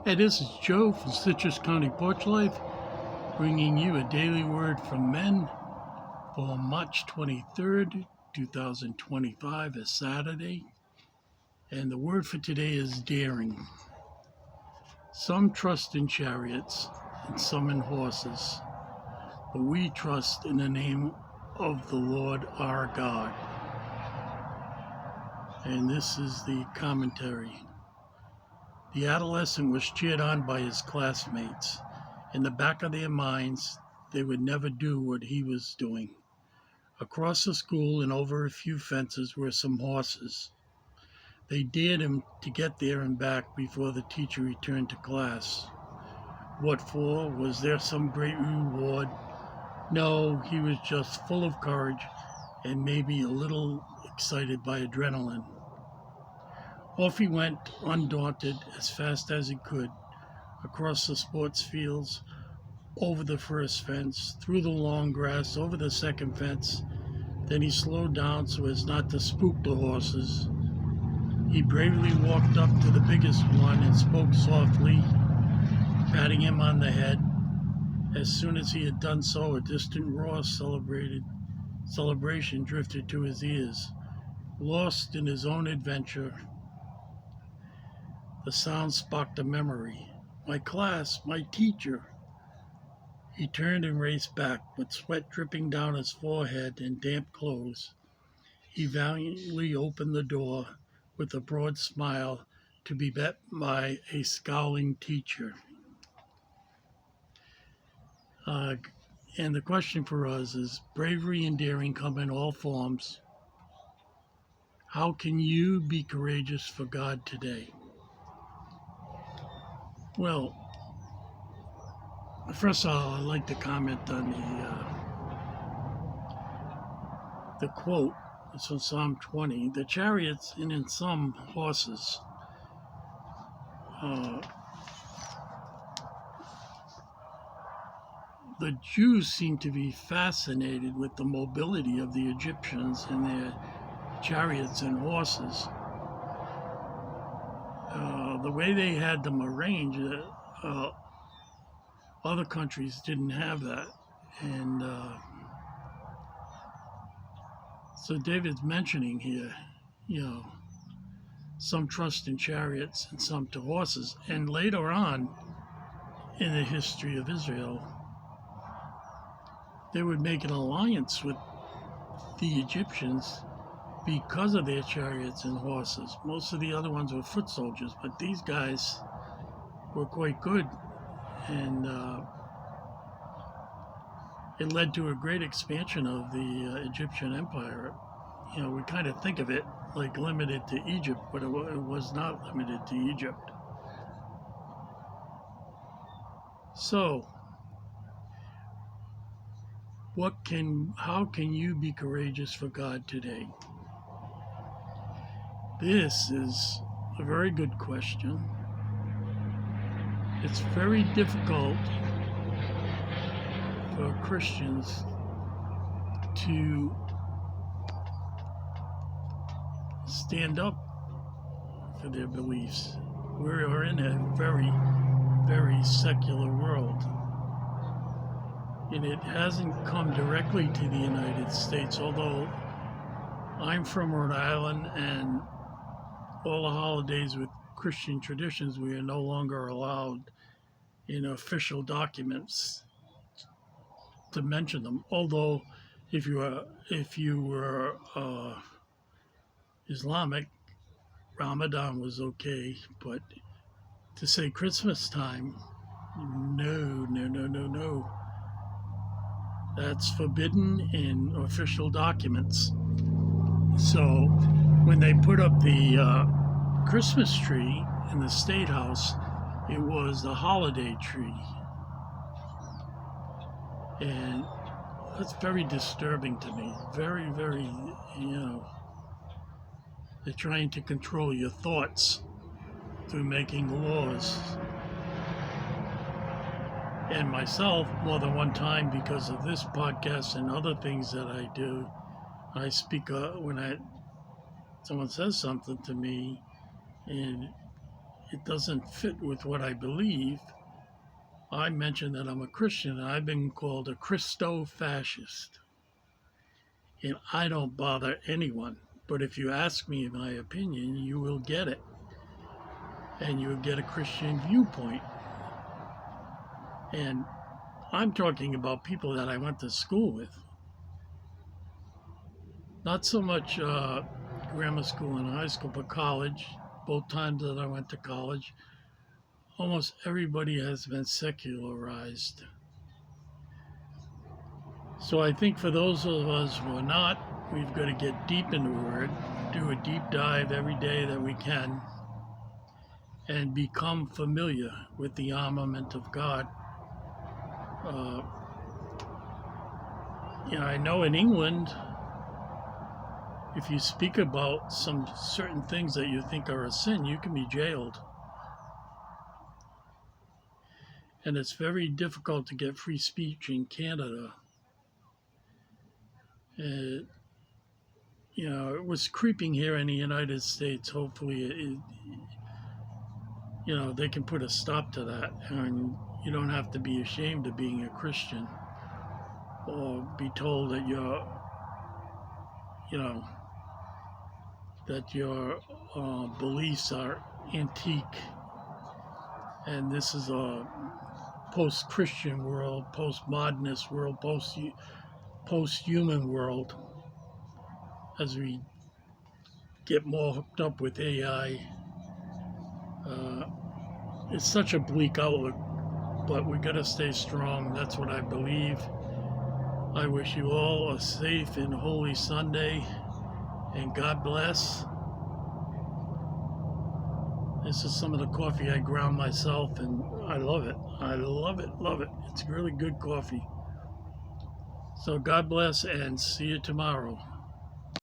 Hey, this is Joe from Citrus County Porch Life, bringing you a daily word from men for March 23rd, 2025, a Saturday. And the word for today is daring. Some trust in chariots and some in horses, but we trust in the name of the Lord our God. And this is the commentary. The adolescent was cheered on by his classmates. In the back of their minds, they would never do what he was doing. Across the school and over a few fences were some horses. They dared him to get there and back before the teacher returned to class. What for? Was there some great reward? No, he was just full of courage and maybe a little excited by adrenaline. Off he went, undaunted, as fast as he could, across the sports fields, over the first fence, through the long grass, over the second fence. Then he slowed down so as not to spook the horses. He bravely walked up to the biggest one and spoke softly, patting him on the head. As soon as he had done so, a distant roar celebration drifted to his ears. Lost in his own adventure, the sound sparked a memory. My class, my teacher. He turned and raced back, with sweat dripping down his forehead and damp clothes. He valiantly opened the door with a broad smile to be met by a scowling teacher. And the question for us is, bravery and daring come in all forms. How can you be courageous for God today? Well, first of all, I'd like to comment on the quote. It's from Psalm 20. The chariots and in some horses. The Jews seem to be fascinated with the mobility of the Egyptians and their chariots and horses. The way they had them arranged, other countries didn't have that. And so David's mentioning here, some trust in chariots and some to horses. And later on in the history of Israel, they would make an alliance with the Egyptians because of their chariots and horses. Most of the other ones were foot soldiers, but these guys were quite good. And it led to a great expansion of the Egyptian empire. We kind of think of it like limited to Egypt, but it was not limited to Egypt. So, how can you be courageous for God today? This is a very good question. It's very difficult for Christians to stand up for their beliefs. We are in a very, very secular world. And it hasn't come directly to the United States, although I'm from Rhode Island, and all the holidays with Christian traditions, we are no longer allowed in official documents to mention them. Although if you were Islamic, Ramadan was okay, but to say Christmas time, no. That's forbidden in official documents. So when they put up the Christmas tree in the State House, it was the holiday tree. And that's very disturbing to me. Very, very, they're trying to control your thoughts through making laws. And myself, more than one time, because of this podcast and other things that I do, I speak when someone says something to me, and it doesn't fit with what I believe, I mention that I'm a Christian and I've been called a Christo-fascist. And I don't bother anyone. But if you ask me my opinion, you will get it. And you'll get a Christian viewpoint. And I'm talking about people that I went to school with. Not so much grammar school and high school, but college. Both times that I went to college, almost everybody has been secularized. So I think for those of us who are not, we've got to get deep in the Word, do a deep dive every day that we can, and become familiar with the armament of God. I know in England, if you speak about some certain things that you think are a sin, you can be jailed. And it's very difficult to get free speech in Canada. It was creeping here in the United States. Hopefully, they can put a stop to that. And you don't have to be ashamed of being a Christian or be told that your beliefs are antique. And this is a post-Christian world, post-modernist world, post-human world. As we get more hooked up with AI, it's such a bleak outlook, but we gotta stay strong. That's what I believe. I wish you all a safe and holy Sunday, and God bless. This is some of the coffee I ground myself, and I love it. I love it, love it. It's really good coffee. So God bless, and see you tomorrow.